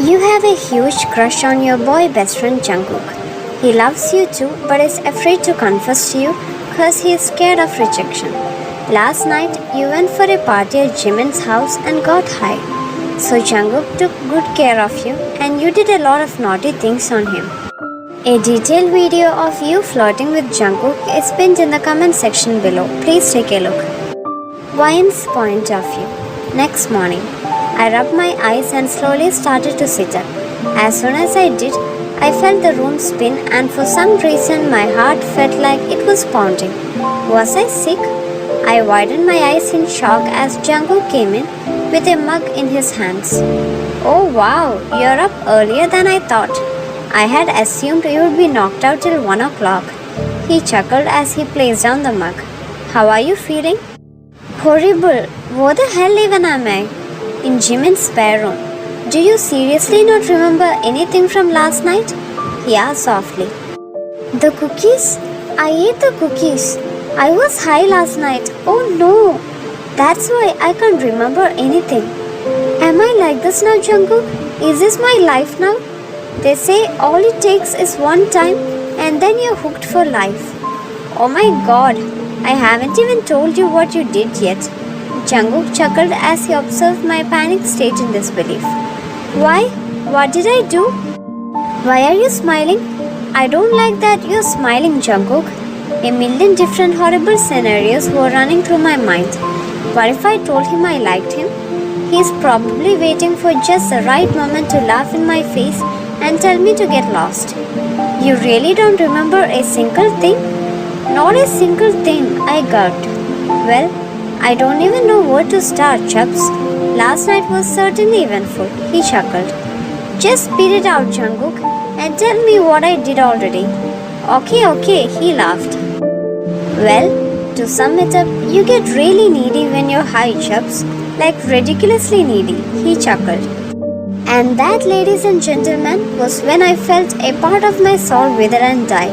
You have a huge crush on your boy best friend Jungkook. He loves you too but is afraid to confess to you cause he is scared of rejection. Last night you went for a party at Jimin's house and got high. So Jungkook took good care of you and you did a lot of naughty things on him. A detailed video of you flirting with Jungkook is pinned in the comment section below. Please take a look. Vine's point of view. Next morning, I rubbed my eyes and slowly started to sit up. As soon as I did, I felt the room spin and for some reason my heart felt like it was pounding. Was I sick? I widened my eyes in shock as Jungkook came in with a mug in his hands. Oh wow, you're up earlier than I thought. I had assumed you would be knocked out till 1 o'clock. He chuckled as he placed down the mug. How are you feeling? Horrible. What the hell even am I? In Jimin's spare room. Do you seriously not remember anything from last night? He asked softly. The cookies? I ate the cookies. I was high last night. Oh no. That's why I can't remember anything. Am I like this now, Jungkook? Is this my life now? They say all it takes is one time and then you're hooked for life. Oh my god, I haven't even told you what you did yet. Jungkook chuckled as he observed my panicked state in disbelief. Why? What did I do? Why are you smiling? I don't like that you're smiling, Jungkook. A million different horrible scenarios were running through my mind. What if I told him I liked him? He's probably waiting for just the right moment to laugh in my face and tell me to get lost. You really don't remember a single thing? Not a single thing, I gulped. Well, I don't even know where to start, Chubbs. Last night was certainly eventful, he chuckled. Just spit it out, Jungkook, and tell me what I did already. Okay, he laughed. Well, to sum it up, you get really needy when you're high, Chubbs. Like ridiculously needy, he chuckled. And that, ladies and gentlemen, was when I felt a part of my soul wither and die.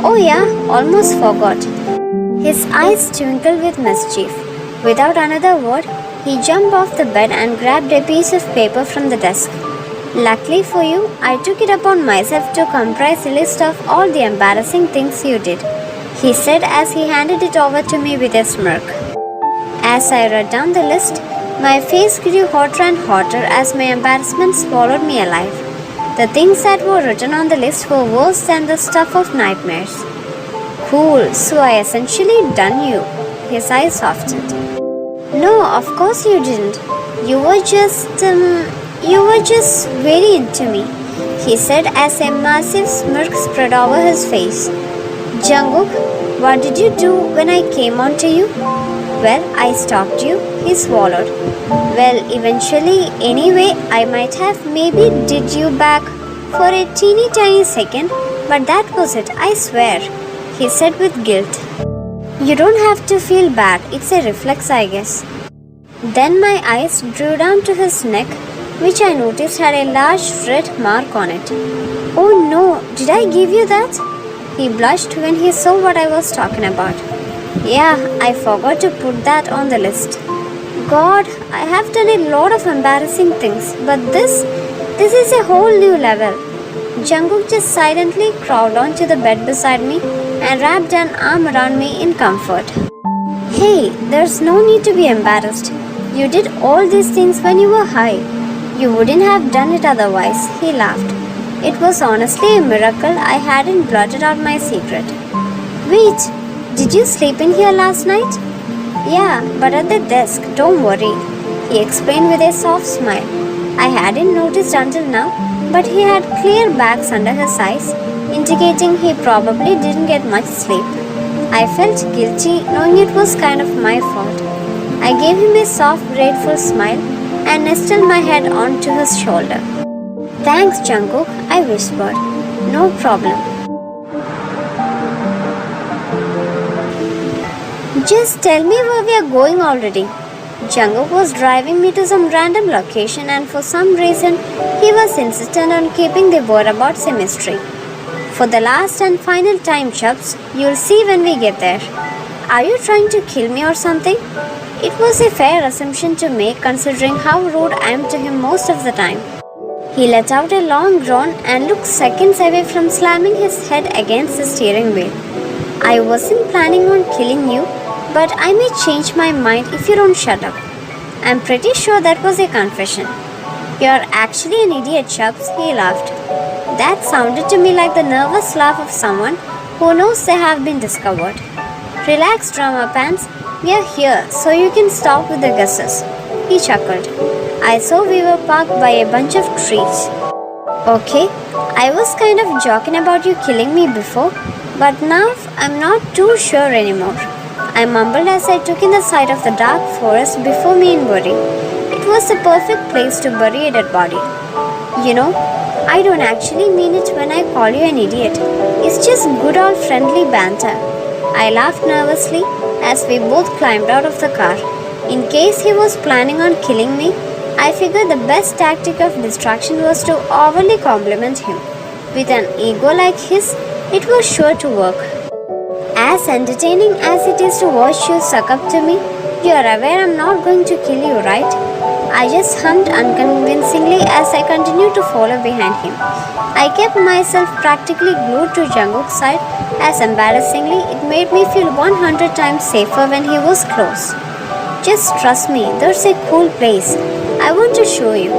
Oh yeah, almost forgot. His eyes twinkled with mischief. Without another word, he jumped off the bed and grabbed a piece of paper from the desk. Luckily for you, I took it upon myself to comprise a list of all the embarrassing things you did, he said as he handed it over to me with a smirk. As I read down the list, my face grew hotter and hotter as my embarrassment swallowed me alive. The things that were written on the list were worse than the stuff of nightmares. Cool, so I essentially done you. His eyes softened. No, of course you didn't. You were just very into me, he said as a massive smirk spread over his face. Jungkook, what did you do when I came on to you? Well, I stopped you, he swallowed. Well, eventually, anyway, I might have maybe did you back for a teeny tiny second, but that was it, I swear, he said with guilt. You don't have to feel bad, it's a reflex, I guess. Then my eyes drew down to his neck, which I noticed had a large red mark on it. Oh no, did I give you that? He blushed when he saw what I was talking about. Yeah, I forgot to put that on the list. God, I have done a lot of embarrassing things, but this is a whole new level. Jungkook just silently crawled onto the bed beside me and wrapped an arm around me in comfort. Hey, there's no need to be embarrassed. You did all these things when you were high. You wouldn't have done it otherwise, he laughed. It was honestly a miracle I hadn't blurted out my secret. Wait, did you sleep in here last night? Yeah, but at the desk, don't worry, he explained with a soft smile. I hadn't noticed until now, but he had clear bags under his eyes, indicating he probably didn't get much sleep. I felt guilty knowing it was kind of my fault. I gave him a soft, grateful smile and nestled my head onto his shoulder. Thanks, Jungkook, I whispered. No problem. Just tell me where we are going already. Jungkook was driving me to some random location and for some reason he was insistent on keeping the whereabouts a mystery. For the last and final time, Chubbs, you'll see when we get there. Are you trying to kill me or something? It was a fair assumption to make considering how rude I am to him most of the time. He let out a long groan and looked seconds away from slamming his head against the steering wheel. I wasn't planning on killing you, but I may change my mind if you don't shut up. I'm pretty sure that was a confession. You're actually an idiot, Chubbs, he laughed. That sounded to me like the nervous laugh of someone who knows they have been discovered. Relax, drama pants. We're here, so you can stop with the guesses. He chuckled. I saw we were parked by a bunch of trees. Okay, I was kind of joking about you killing me before, but now I'm not too sure anymore. I mumbled as I took in the sight of the dark forest before me in worry. It was the perfect place to bury a dead body. You know, I don't actually mean it when I call you an idiot. It's just good old friendly banter. I laughed nervously as we both climbed out of the car. In case he was planning on killing me, I figured the best tactic of distraction was to overly compliment him. With an ego like his, it was sure to work. As entertaining as it is to watch you suck up to me, you are aware I'm not going to kill you, right? I just hummed unconvincingly as I continued to follow behind him. I kept myself practically glued to Jungkook's side as embarrassingly it made me feel 100 times safer when he was close. Just trust me, there's a cool place. I want to show you.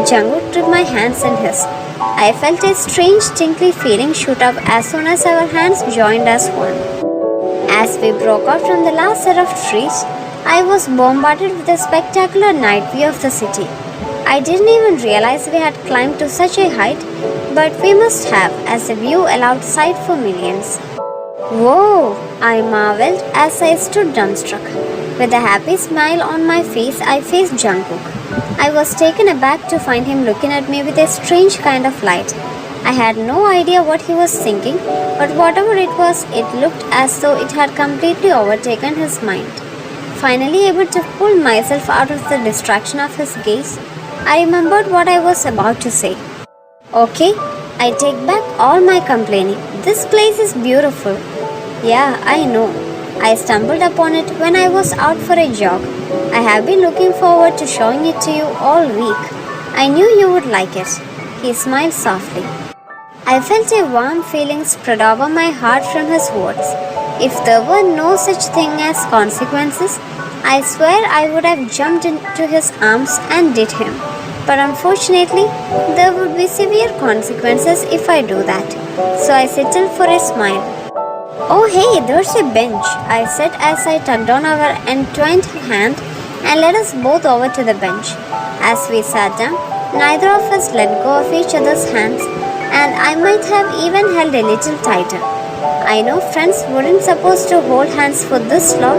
Jungkook took my hands in his. I felt a strange tingly feeling shoot up as soon as our hands joined as one. As we broke out from the last set of trees, I was bombarded with a spectacular night view of the city. I didn't even realize we had climbed to such a height, but we must have, as the view allowed sight for millions. Whoa! I marveled as I stood dumbstruck. With a happy smile on my face, I faced Jungkook. I was taken aback to find him looking at me with a strange kind of light. I had no idea what he was thinking, but whatever it was, it looked as though it had completely overtaken his mind. Finally able to pull myself out of the distraction of his gaze, I remembered what I was about to say. Okay, I take back all my complaining. This place is beautiful. Yeah, I know. I stumbled upon it when I was out for a jog. I have been looking forward to showing it to you all week. I knew you would like it. He smiled softly. I felt a warm feeling spread over my heart from his words. If there were no such thing as consequences, I swear I would have jumped into his arms and did him. But unfortunately, there would be severe consequences if I do that. So I settled for a smile. Oh hey, there's a bench, I said as I tugged on our entwined hand and led us both over to the bench. As we sat down, neither of us let go of each other's hands, and I might have even held a little tighter. I know friends weren't supposed to hold hands for this long,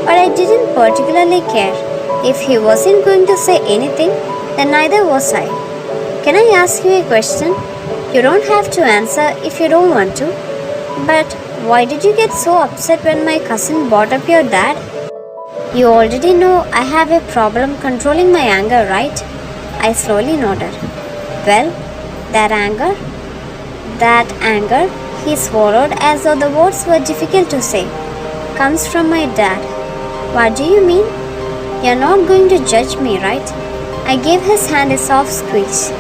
but I didn't particularly care. If he wasn't going to say anything, then neither was I. Can I ask you a question? You don't have to answer if you don't want to. But why did you get so upset when my cousin brought up your dad? You already know I have a problem controlling my anger, right? I slowly nodded. Well, that anger, he swallowed as though the words were difficult to say, comes from my dad. What do you mean? You're not going to judge me, right? I gave his hand a soft squeeze.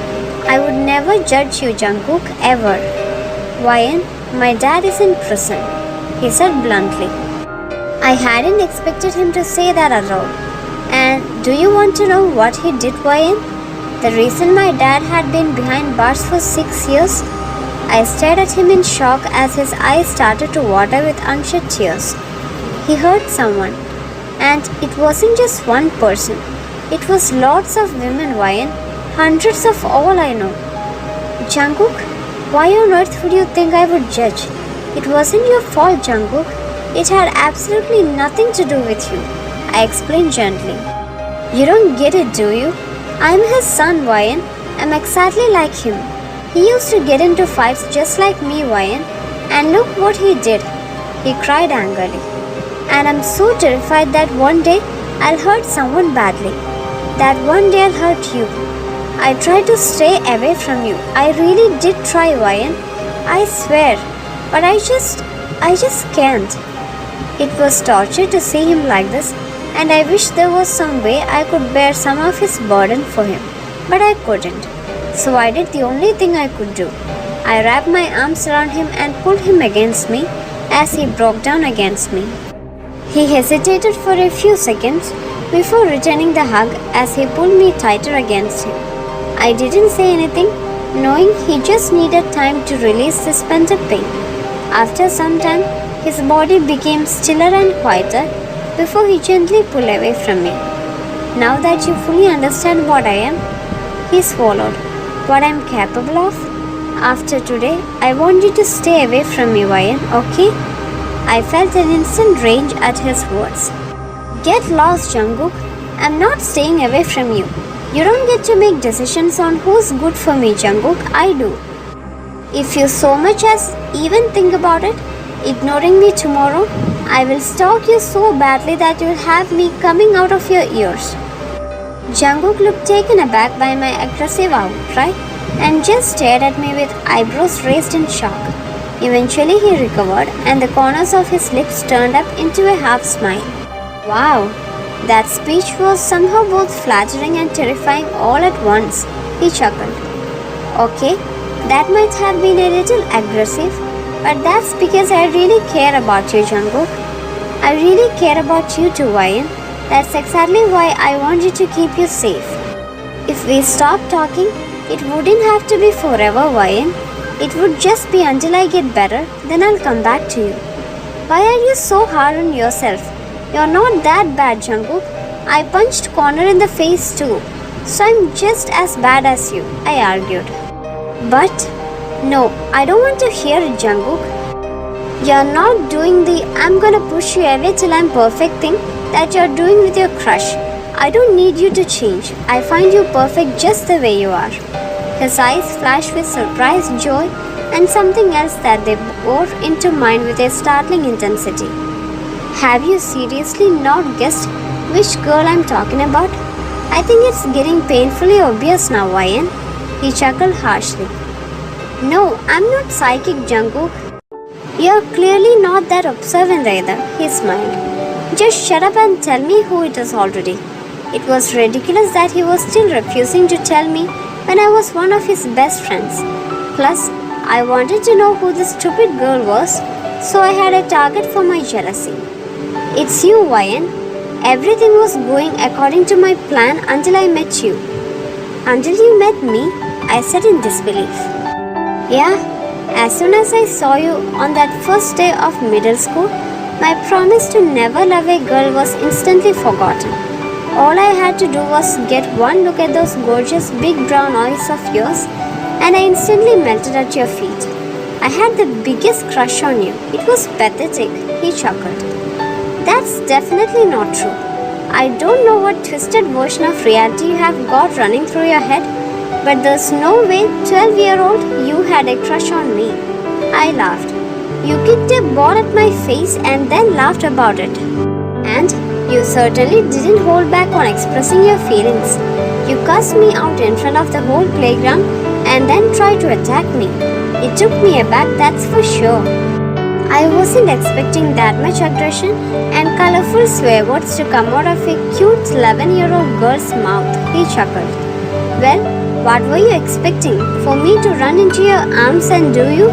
I would never judge you, Jungkook, ever. Wyan, my dad is in prison, he said bluntly. I hadn't expected him to say that at all. And do you want to know what he did, Wyan? The reason my dad had been behind bars for 6 years? I stared at him in shock as his eyes started to water with unshed tears. He hurt someone. And it wasn't just one person. It was lots of women, Wyan. Hundreds of all I know. Jungkook, why on earth would you think I would judge? It wasn't your fault, Jungkook. It had absolutely nothing to do with you. I explained gently. You don't get it, do you? I'm his son, Wyan. I'm exactly like him. He used to get into fights just like me, Wyan. And look what he did. He cried angrily. And I'm so terrified that one day I'll hurt someone badly. That one day I'll hurt you. I tried to stay away from you. I really did try, Wyan. I swear. But I just can't. It was torture to see him like this, and I wish there was some way I could bear some of his burden for him. But I couldn't. So I did the only thing I could do. I wrapped my arms around him and pulled him against me as he broke down against me. He hesitated for a few seconds before returning the hug as he pulled me tighter against him. I didn't say anything, knowing he just needed time to release this pent-up pain. After some time, his body became stiller and quieter before he gently pulled away from me. Now that you fully understand what I am, he swallowed, what I am capable of, after today, I want you to stay away from me, Ryan, okay? I felt an instant rage at his words. Get lost, Jungkook. I'm not staying away from you. You don't get to make decisions on who's good for me, Jungkook. I do. If you so much as even think about it, ignoring me tomorrow, I will stalk you so badly that you'll have me coming out of your ears. Jungkook looked taken aback by my aggressive outcry and just stared at me with eyebrows raised in shock. Eventually he recovered and the corners of his lips turned up into a half smile. Wow, that speech was somehow both flattering and terrifying all at once, he chuckled. Okay, that might have been a little aggressive, but that's because I really care about you, Jungkook. I really care about you too, Ryan. That's exactly why I want you to keep you safe. If we stop talking, it wouldn't have to be forever, Ryan. It would just be until I get better, then I'll come back to you. Why are you so hard on yourself? You're not that bad, Jungkook. I punched Connor in the face too, so I'm just as bad as you, I argued. But, no, I don't want to hear it, Jungkook. You're not doing the I'm gonna push you away till I'm perfect thing that you're doing with your crush. I don't need you to change. I find you perfect just the way you are. His eyes flashed with surprise, joy, and something else that they bore into mine with a startling intensity. Have you seriously not guessed which girl I'm talking about? I think it's getting painfully obvious now, Ryan. He chuckled harshly. No, I'm not psychic, Jungkook. You're clearly not that observant either, he smiled. Just shut up and tell me who it is already. It was ridiculous that he was still refusing to tell me when I was one of his best friends. Plus, I wanted to know who this stupid girl was, so I had a target for my jealousy. It's you, Ryan. Everything was going according to my plan until I met you. Until you met me, I said in disbelief. Yeah, as soon as I saw you on that first day of middle school, my promise to never love a girl was instantly forgotten. All I had to do was get one look at those gorgeous big brown eyes of yours, and I instantly melted at your feet. I had the biggest crush on you. It was pathetic, he chuckled. That's definitely not true. I don't know what twisted version of reality you have got running through your head, but there's no way 12-year-old you had a crush on me. I laughed. You kicked a ball at my face and then laughed about it. And you certainly didn't hold back on expressing your feelings. You cussed me out in front of the whole playground and then tried to attack me. It took me aback, that's for sure. I wasn't expecting that much aggression and colorful swear words to come out of a cute 11-year-old girl's mouth, he chuckled. Well, what were you expecting? For me to run into your arms and do you?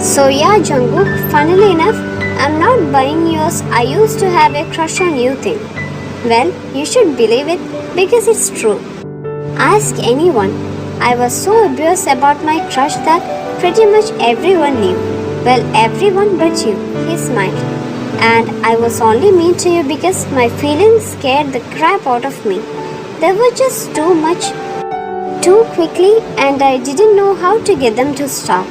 So yeah, Jungkook, funnily enough, I'm not buying yours I used to have a crush on you thing. Well, you should believe it because it's true. Ask anyone. I was so obvious about my crush that pretty much everyone knew. Well, everyone but you, he smiled. And I was only mean to you because my feelings scared the crap out of me. They were just too much, too quickly, and I didn't know how to get them to stop.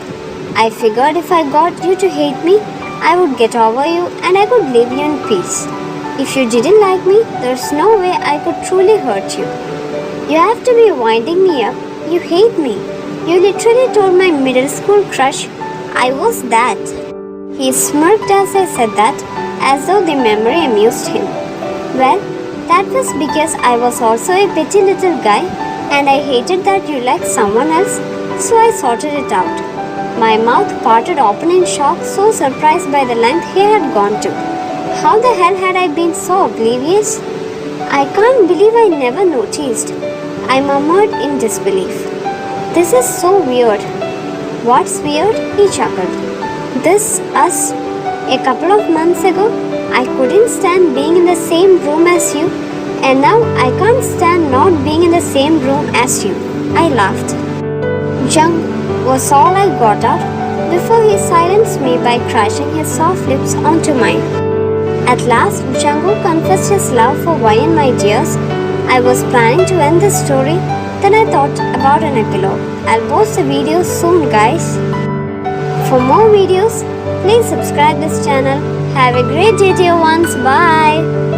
I figured if I got you to hate me, I would get over you and I could leave you in peace. If you didn't like me, there's no way I could truly hurt you. You have to be winding me up. You hate me. You literally told my middle school crush I was that. He smirked as I said that, as though the memory amused him. Well, that was because I was also a petty little guy and I hated that you liked someone else, so I sorted it out. My mouth parted open in shock, so surprised by the length he had gone to. How the hell had I been so oblivious? I can't believe I never noticed. I murmured in disbelief. This is so weird. What's weird? He chuckled. This us a couple of months ago. I couldn't stand being in the same room as you, and now I can't stand not being in the same room as you. I laughed. Jung was all I got out before he silenced me by crashing his soft lips onto mine. At last, Jungkook confessed his love for Y and my dears. I was planning to end the story, then I thought about an epilogue. I'll post the video soon, guys. For more videos, please subscribe this channel. Have a great day, dear ones. Bye.